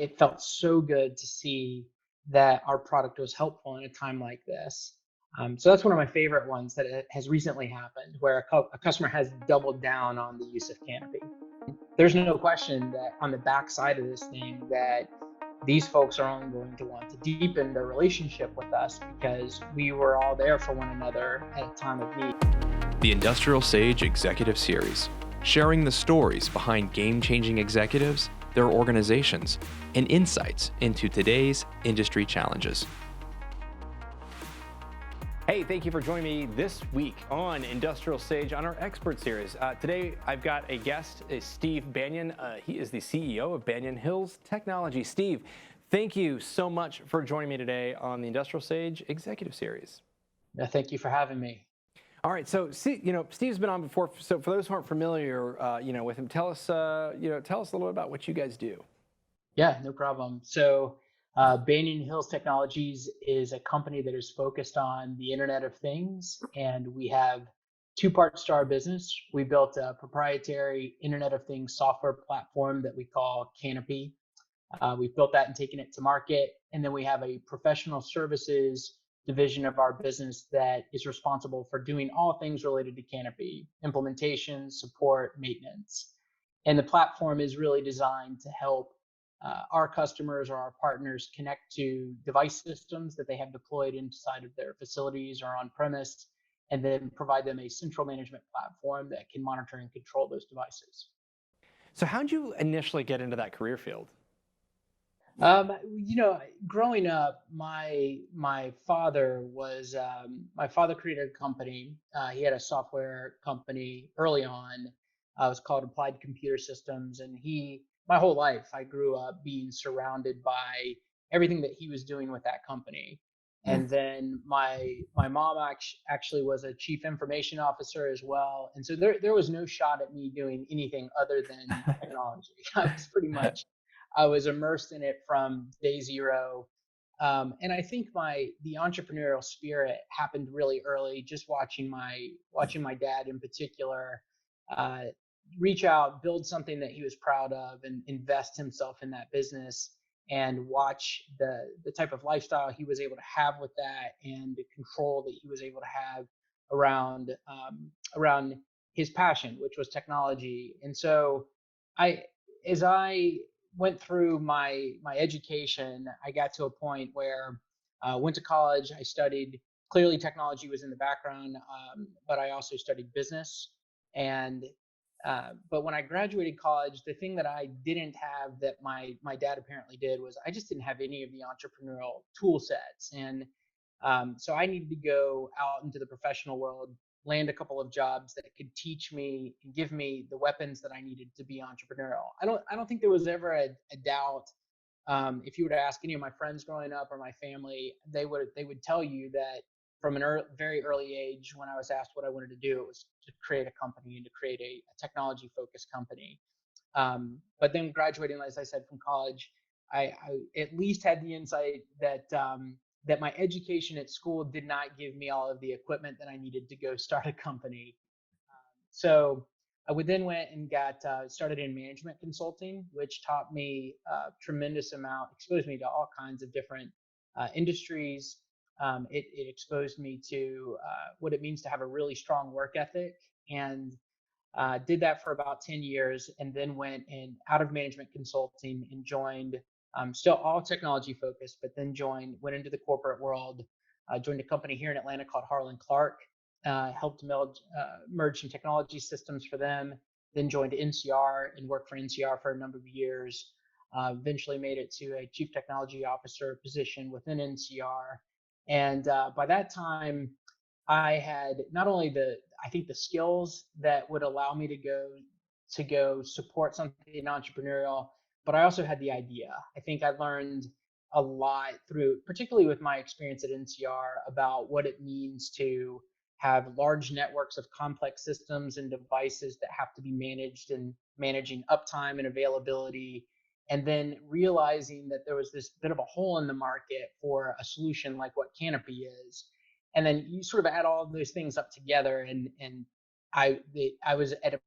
it felt so good to see that our product was helpful in a time like this. So that's one of my favorite ones that has recently happened, where a customer has doubled down on the use of Canopy. There's no question that on the backside of this thing, that these folks are only going to want to deepen their relationship with us because we were all there for one another at a time of need. The Industrial Sage Executive Series, sharing the stories behind game-changing executives, their organizations, and insights into today's industry challenges. Hey, thank you for joining me this week on Industrial Sage on our Expert Series. Today, I've got a guest, Steve Banyan. He is the CEO of Banyan Hills Technology. Steve, thank you so much for joining me today on the Industrial Sage Executive Series. Yeah, thank you for having me. All right, so Steve's been on before. So for those who aren't familiar, with him, tell us a little bit about what you guys do. Yeah, no problem. So Banyan Hills Technologies is a company that is focused on the Internet of Things, and we have two parts to our business. We built a proprietary Internet of Things software platform that we call Canopy. We've built that and taken it to market, and then we have a professional services division of our business that is responsible for doing all things related to Canopy: implementation, support, maintenance. And the platform is really designed to help our customers or our partners connect to device systems that they have deployed inside of their facilities or on premise, and then provide them a central management platform that can monitor and control those devices. So how'd you initially get into that career field? Growing up, my father created a company. He had a software company early on. It was called Applied Computer Systems, and my whole life, I grew up being surrounded by everything that he was doing with that company. And then my mom actually was a chief information officer as well, and so there was no shot at me doing anything other than technology. I was immersed in it from day zero. And I think the entrepreneurial spirit happened really early, just watching my dad in particular reach out, build something that he was proud of, and invest himself in that business, and watch the type of lifestyle he was able to have with that, and the control that he was able to have around his passion, which was technology. And so as I went through my education, I got to a point where I went to college. I studied, clearly technology was in the background, but I also studied business. And but when I graduated college, the thing that I didn't have that my dad apparently did was I just didn't have any of the entrepreneurial tool sets. And so I needed to go out into the professional world, land a couple of jobs that could teach me and give me the weapons that I needed to be entrepreneurial. I don't think there was ever a doubt. If you were to ask any of my friends growing up or my family, they would tell you that from a very early age, when I was asked what I wanted to do, it was to create a company and to create a technology-focused company. But then graduating, as I said, from college, I at least had the insight that my education at school did not give me all of the equipment that I needed to go start a company. So I went and got started in management consulting, which taught me a tremendous amount, exposed me to all kinds of different industries. It exposed me to what it means to have a really strong work ethic, and did that for about 10 years, and then went out of management consulting and joined, still all technology focused, but then went into the corporate world, joined a company here in Atlanta called Harlan Clark, helped merge some technology systems for them, then joined NCR and worked for NCR for a number of years, eventually made it to a chief technology officer position within NCR. And by that time, I had not only the skills that would allow me to go support something entrepreneurial, but I also had the idea. I think I learned a lot particularly with my experience at NCR, about what it means to have large networks of complex systems and devices that have to be managed, and managing uptime and availability, and then realizing that there was this bit of a hole in the market for a solution like what Canopy is. And then you sort of add all of those things up together, and I was at a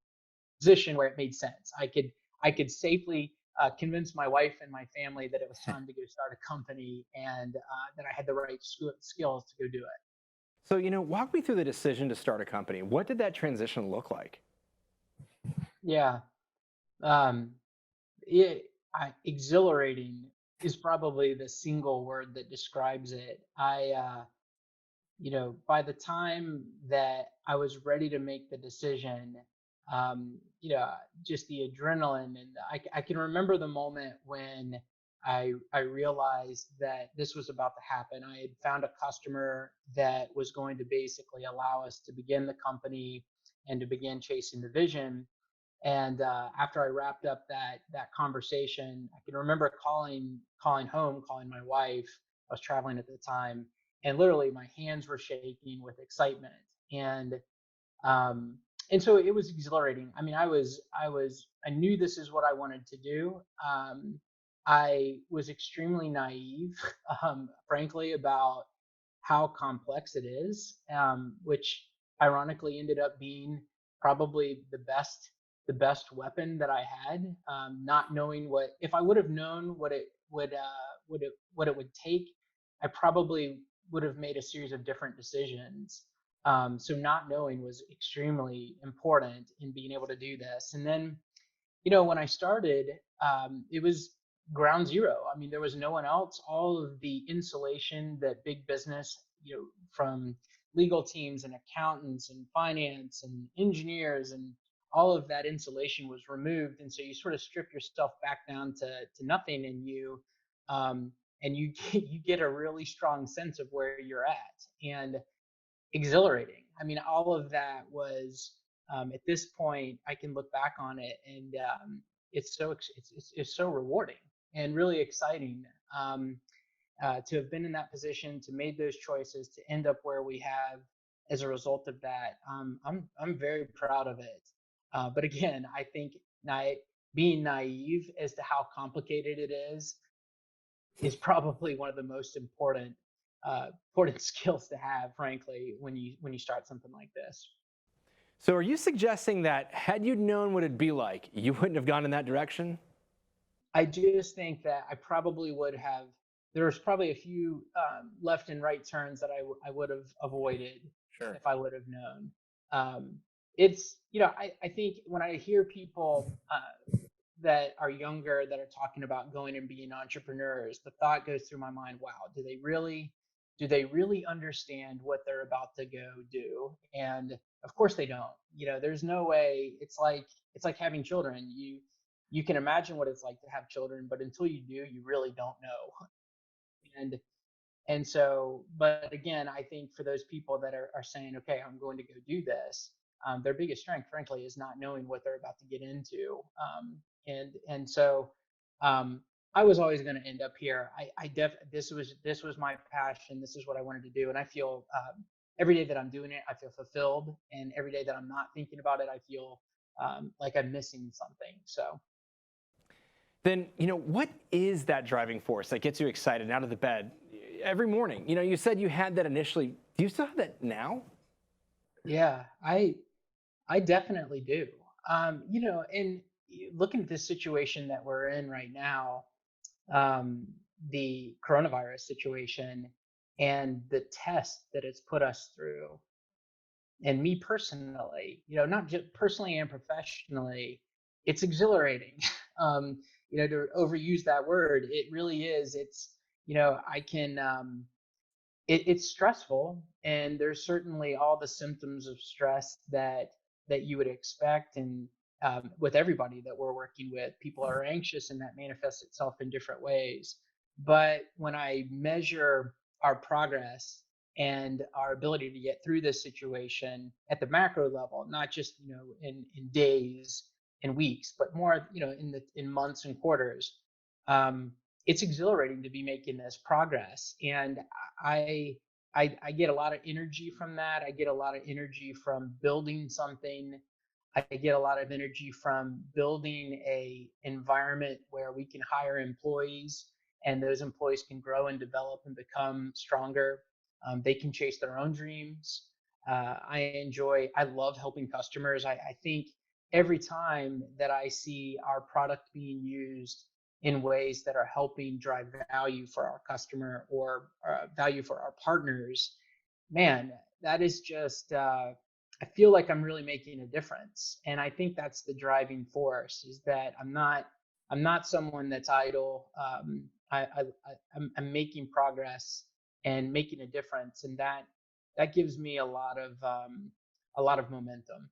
position where it made sense. I could safely convince my wife and my family that it was time to go start a company and that I had the right skills to go do it. So, walk me through the decision to start a company. What did that transition look like? Yeah. Um, Exhilarating is probably the single word that describes it. By the time that I was ready to make the decision, um, you know, just the adrenaline, and I can remember the moment when I realized that this was about to happen. I had found a customer that was going to basically allow us to begin the company and to begin chasing the vision. And after I wrapped up that conversation, I can remember calling home, calling my wife. I was traveling at the time, and literally my hands were shaking with excitement. And um, and so it was exhilarating. I mean, I knew this is what I wanted to do. I was extremely naive, frankly, about how complex it is, which ironically ended up being probably the best weapon that I had. Not knowing what if I would have known what it would take, I probably would have made a series of different decisions. So not knowing was extremely important in being able to do this. And then, when I started, it was ground zero. I mean, there was no one else. All of the insulation that big business, from legal teams and accountants and finance and engineers and all of that insulation was removed. And so you sort of strip yourself back down to nothing, and um, you you get a really strong sense of where you're at. And exhilarating. I mean, all of that was at this point I can look back on it, and it's so rewarding and really exciting to have been in that position, to made those choices, to end up where we have as a result of that. I'm very proud of it. But again, I think being naive as to how complicated it is probably one of the most important skills to have, frankly, when you start something like this. So, are you suggesting that had you known what it'd be like, you wouldn't have gone in that direction? I just think that I probably would have. There's probably a few left and right turns that I would have avoided Sure. if I would have known. I think when I hear people that are younger that are talking about going and being entrepreneurs, the thought goes through my mind, wow, do they really understand what they're about to go do? And of course they don't. There's no way. It's like having children. You can imagine what it's like to have children, but until you do, you really don't know. And so, but again, I think for those people that are saying, okay, I'm going to go do this, their biggest strength, frankly, is not knowing what they're about to get into. And so um, I was always going to end up here. This was my passion. This is what I wanted to do, and I feel every day that I'm doing it, I feel fulfilled, and every day that I'm not thinking about it, I feel like I'm missing something. So Then, what is that driving force that gets you excited out of the bed every morning? You said you had that initially. Do you still have that now? yeah, I definitely do. And looking at this situation that we're in right now, um, the coronavirus situation and the test that it's put us through, and me personally, not just personally and professionally, it's exhilarating. To overuse that word, it really is. I can. It's stressful, and there's certainly all the symptoms of stress that you would expect. And with everybody that we're working with, people are anxious, and that manifests itself in different ways. But when I measure our progress and our ability to get through this situation at the macro level, not just in days and weeks, but more in months and quarters, um, it's exhilarating to be making this progress. And I, I get a lot of energy from that. I get a lot of energy from building something. I get a lot of energy from building a environment where we can hire employees, and those employees can grow and develop and become stronger. They can chase their own dreams. I love helping customers. I think every time that I see our product being used in ways that are helping drive value for our customer or value for our partners, man, that is just, I feel like I'm really making a difference. And I think that's the driving force, is that I'm not someone that's idle. I'm making progress and making a difference. And that gives me a lot of momentum.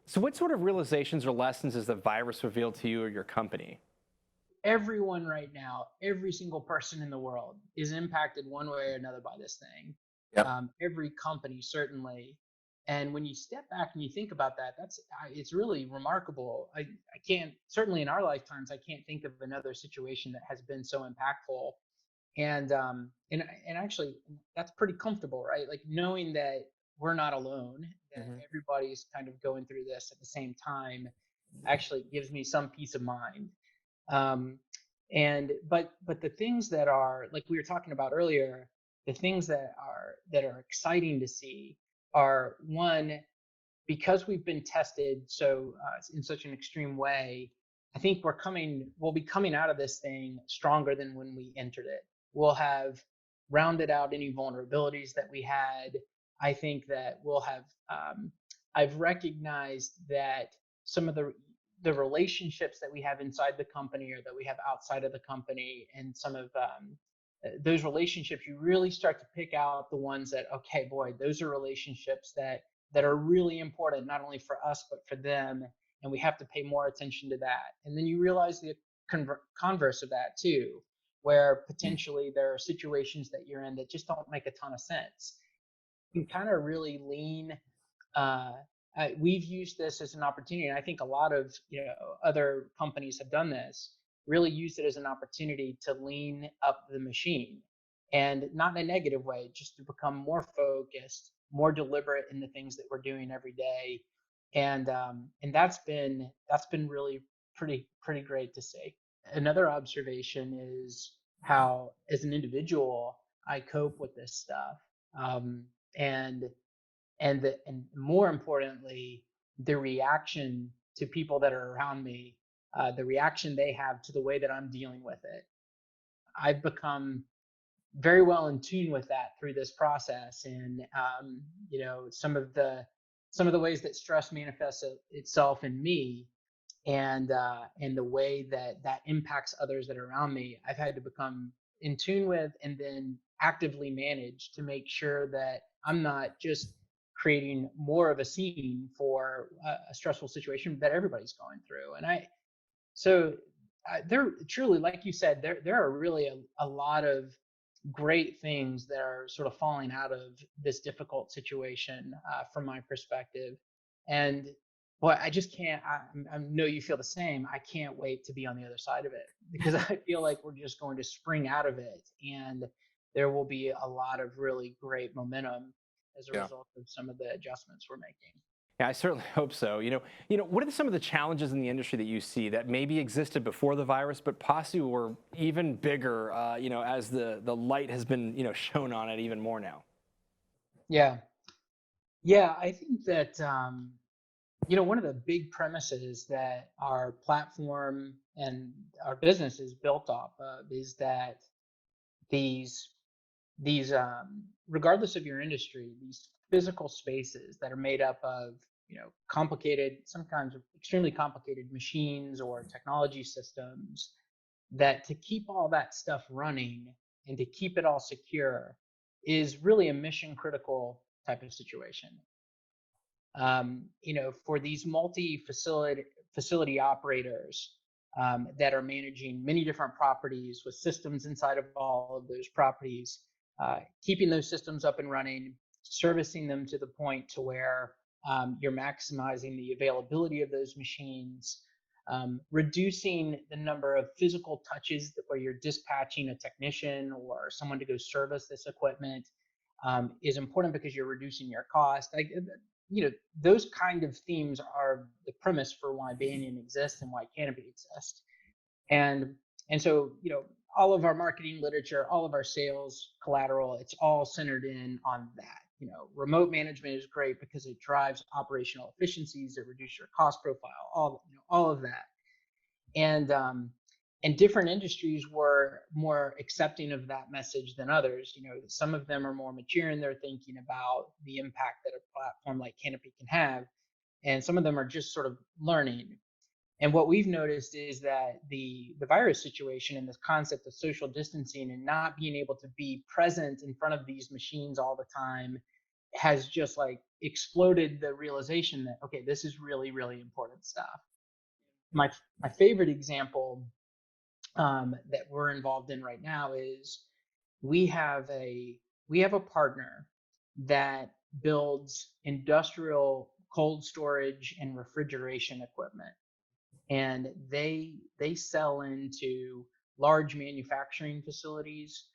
So, what sort of realizations or lessons has the virus revealed to you or your company? Everyone right now, every single person in the world is impacted one way or another by this thing. Yep. Every company, certainly. And when you step back and you think about that, it's really remarkable. I can't, certainly in our lifetimes, I can't think of another situation that has been so impactful. And actually, that's pretty comfortable, right? Like knowing that we're not alone, that Hmm. everybody's kind of going through this at the same time, actually gives me some peace of mind. um, but the things that are, like we were talking about earlier, the things that are exciting to see are, one, because we've been tested so in such an extreme way. I think we'll be coming out of this thing stronger than when we entered it. We'll have rounded out any vulnerabilities that we had. I think that we'll have, I've recognized that some of the relationships that we have inside the company or that we have outside of the company, and some of those relationships, you really start to pick out the ones that, okay, boy, those are relationships that are really important, not only for us but for them, and we have to pay more attention to that. And then you realize the converse of that too, where potentially there are situations that you're in that just don't make a ton of sense. You can kind of really lean. uh, we've used this as an opportunity, and I think a lot of, other companies have done this, really used it as an opportunity to lean up the machine, and not in a negative way, just to become more focused, more deliberate in the things that we're doing every day. And that's been really pretty great to see. Another observation is how, as an individual, I cope with this stuff. um, and and more importantly, the reaction to people that are around me, the reaction they have to the way that I'm dealing with it. I've become very well in tune with that through this process. And some of the ways that stress manifests itself in me, and the way that that impacts others that are around me, I've had to become in tune with, and then actively manage to make sure that I'm not just creating more of a scene for a stressful situation that everybody's going through. And I so there truly, like you said, there are really a lot of great things that are sort of falling out of this difficult situation, from my perspective. And boy, I just can't. I know you feel the same. I can't wait to be on the other side of it, because I feel like we're just going to spring out of it, and there will be a lot of really great momentum as a Yeah. result of some of the adjustments we're making. Yeah, I certainly hope so. What are some of the challenges in the industry that you see that maybe existed before the virus, but possibly were even bigger, as the light has been, shown on it even more now? Yeah, yeah. I think that, one of the big premises that our platform and our business is built off of is that these regardless of your industry, these physical spaces that are made up of, complicated, sometimes extremely complicated machines or technology systems, that to keep all that stuff running and to keep it all secure is really a mission critical type of situation. For these multi facility operators, that are managing many different properties with systems inside of all of those properties, keeping those systems up and running, servicing them to the point to where, you're maximizing the availability of those machines, reducing the number of physical touches where you're dispatching a technician or someone to go service this equipment, is important because you're reducing your cost. Those kind of themes are the premise for why Banyan exists and why Canopy exists. And and so, all of our marketing literature, all of our sales collateral, it's all centered in on that. Remote management is great because it drives operational efficiencies, it reduces your cost profile, all of that. And and different industries were more accepting of that message than others. Some of them are more mature in their thinking about the impact that a platform like Canopy can have, and some of them are just sort of learning. And what we've noticed is that the virus situation and this concept of social distancing and not being able to be present in front of these machines all the time has just like exploded the realization that, okay, this is really, really important stuff. My favorite example that we're involved in right now is we have a we have a partner that builds industrial cold storage and refrigeration equipment, and they sell into large manufacturing facilities.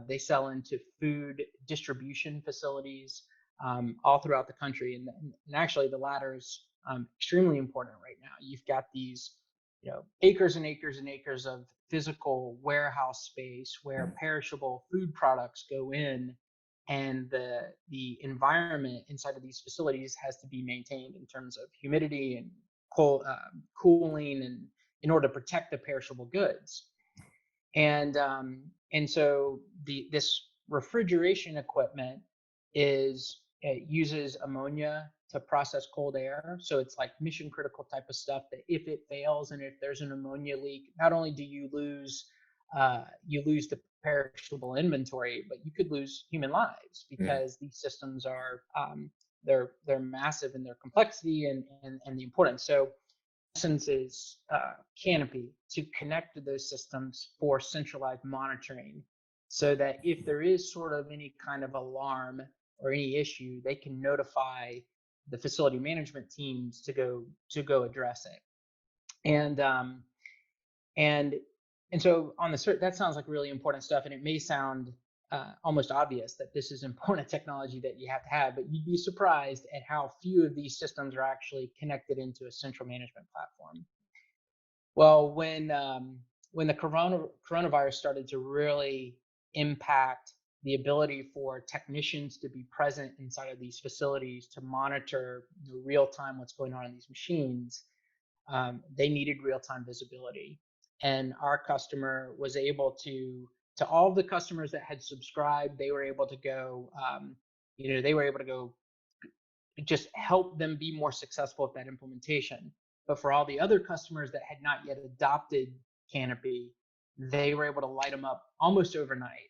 They sell into food distribution facilities all throughout the country, and actually the latter is extremely important right now. You've got these acres and acres and acres of physical warehouse space where perishable food products go in, and the environment inside of these facilities has to be maintained in terms of humidity and cooling, and in order to protect the perishable goods. And so this refrigeration equipment it uses ammonia to process cold air. So it's like mission critical type of stuff that if it fails and if there's an ammonia leak, not only do you lose the perishable inventory, but you could lose human lives, because these systems are they're massive in their complexity and the importance. So essence is Canopy to connect to those systems for centralized monitoring, so that if there is sort of any kind of alarm or any issue, they can notify the facility management teams to go address it. And so on that sounds like really important stuff, and it may sound almost obvious that this is important technology that you have to have, but you'd be surprised at how few of these systems are actually connected into a central management platform. Well, when the coronavirus started to really impact the ability for technicians to be present inside of these facilities to monitor real time what's going on in these machines, they needed real time visibility. And our customer was able to all of the customers that had subscribed, they were able to go, just help them be more successful at that implementation. But for all the other customers that had not yet adopted Canopy, they were able to light them up almost overnight.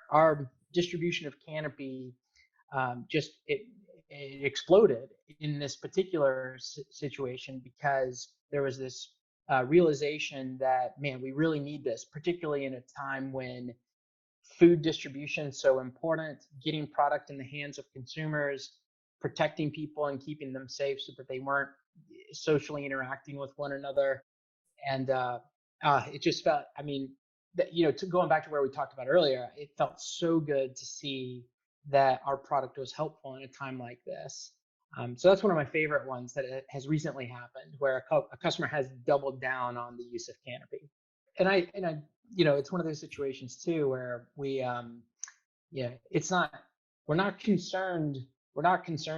Our distribution of Canopy it exploded in this particular situation, because there was this realization that, man, we really need this, particularly in a time when food distribution is so important, getting product in the hands of consumers, protecting people and keeping them safe so that they weren't socially interacting with one another. And it just felt, I mean, going back to where we talked about earlier, it felt so good to see that our product was helpful in a time like this. So that's one of my favorite ones that has recently happened, where a customer has doubled down on the use of Canopy. And I, it's one of those situations too where we're not concerned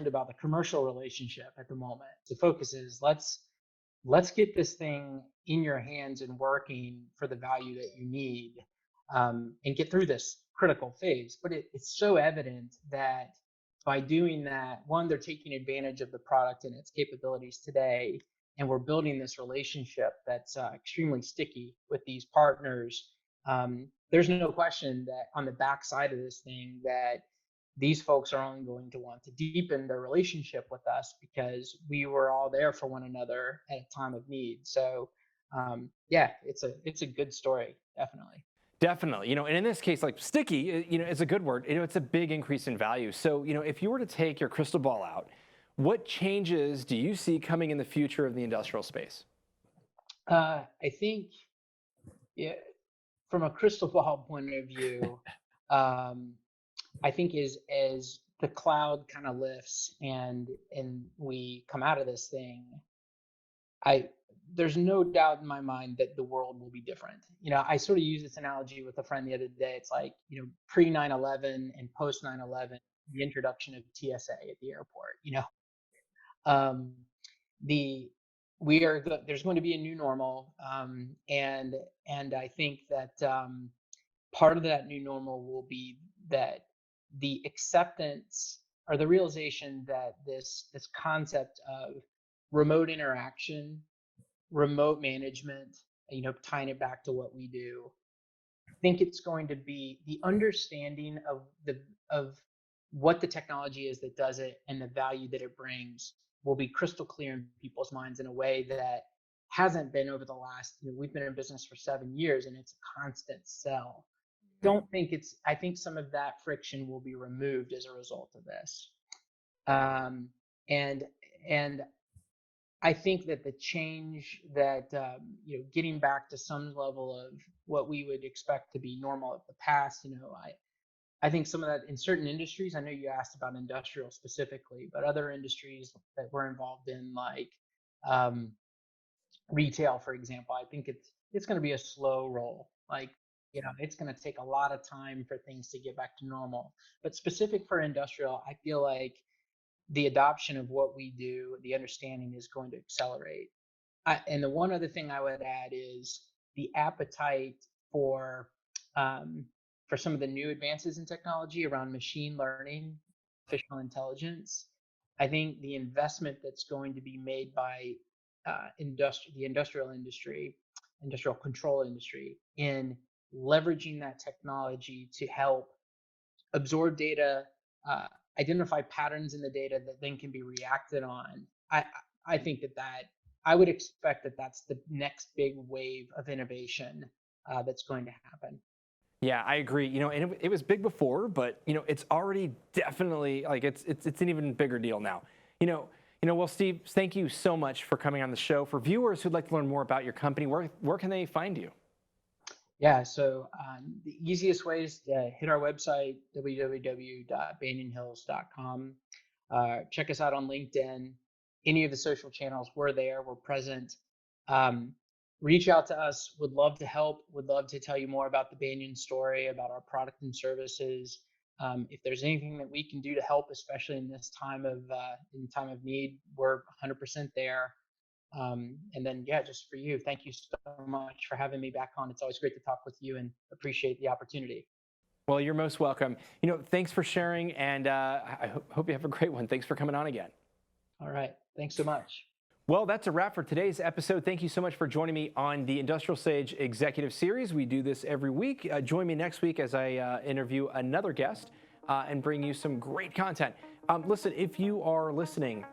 about the commercial relationship at the moment. The focus is let's get this thing in your hands and working for the value that you need, and get through this critical phase. But it's so evident that by doing that, one, they're taking advantage of the product and its capabilities today, and we're building this relationship that's extremely sticky with these partners. There's no question that on the backside of this thing, that these folks are only going to want to deepen their relationship with us, because we were all there for one another at a time of need. So it's a good story, definitely. Definitely, and in this case, like sticky, it's a good word. It's a big increase in value. So, if you were to take your crystal ball out, what changes do you see coming in the future of the industrial space? I think, from a crystal ball point of view, I think as the cloud kind of lifts and we come out of this thing, there's no doubt in my mind that the world will be different. I sort of use this analogy with a friend the other day. It's like, pre 9/11 and post 9/11, the introduction of TSA at the airport. The there's going to be a new normal, and I think that part of that new normal will be that the acceptance or the realization that this concept of remote interaction, remote management, tying it back to what we do, I think it's going to be the understanding of what the technology is that does it and the value that it brings will be crystal clear in people's minds in a way that hasn't been over the last, we've been in business for 7 years and it's a constant sell. I think some of that friction will be removed as a result of this. And and I think that the change that getting back to some level of what we would expect to be normal of the past, I think some of that in certain industries. I know you asked about industrial specifically, but other industries that we're involved in, like um, retail, for example, I think it's going to be a slow roll. Like, it's going to take a lot of time for things to get back to normal. But specific for industrial, I feel like the adoption of what we do, the understanding is going to accelerate. And the one other thing I would add is the appetite for um, for some of the new advances in technology around machine learning, artificial intelligence. I think the investment that's going to be made by the industrial control industry, in leveraging that technology to help absorb data, uh, identify patterns in the data that then can be reacted on. I think that I would expect that that's the next big wave of innovation that's going to happen. Yeah, I agree. And it was big before, but it's already definitely like it's an even bigger deal now. Well, Steve, thank you so much for coming on the show. For viewers who'd like to learn more about your company, where can they find you? Yeah, so the easiest way is to hit our website, www.banyanhills.com. Check us out on LinkedIn. Any of the social channels, we're there, we're present. Reach out to us, would love to help, would love to tell you more about the Banyan story, about our product and services. If there's anything that we can do to help, especially in this time of need, we're 100% there. And then, yeah, just for you, thank you so much for having me back on. It's always great to talk with you and appreciate the opportunity. Well, you're most welcome. Thanks for sharing, and I hope you have a great one. Thanks for coming on again. All right. Thanks so much. Well, that's a wrap for today's episode. Thank you so much for joining me on the Industrial Sage Executive Series. We do this every week. Join me next week as I interview another guest and bring you some great content. Listen, if you are listening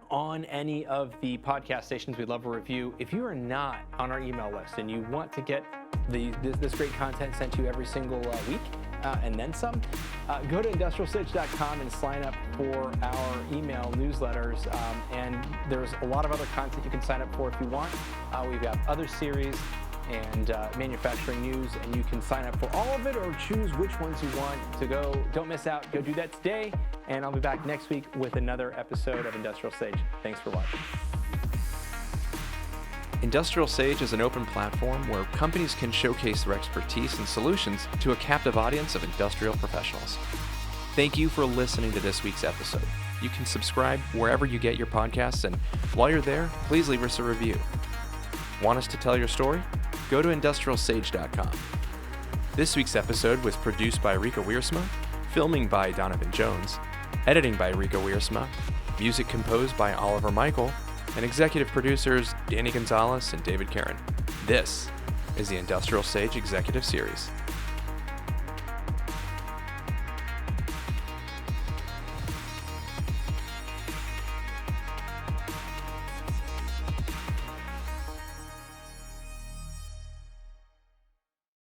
on any of the podcast stations, we'd love a review. If you are not on our email list and you want to get this great content sent to you every single week and then some, go to IndustrialSage.com and sign up for our email newsletters. And there's a lot of other content you can sign up for if you want. We've got other series and manufacturing news, and you can sign up for all of it or choose which ones you want to go. Don't miss out. Go do that today, and I'll be back next week with another episode of Industrial Sage. Thanks for watching. Industrial Sage is an open platform where companies can showcase their expertise and solutions to a captive audience of industrial professionals. Thank you for listening to this week's episode. You can subscribe wherever you get your podcasts, and while you're there, please leave us a review. Want us to tell your story? Go to IndustrialSage.com. This week's episode was produced by Rika Wiersma, filming by Donovan Jones, editing by Rika Wiersma, music composed by Oliver Michael, and executive producers Danny Gonzalez and David Karen. This is the Industrial Sage Executive Series.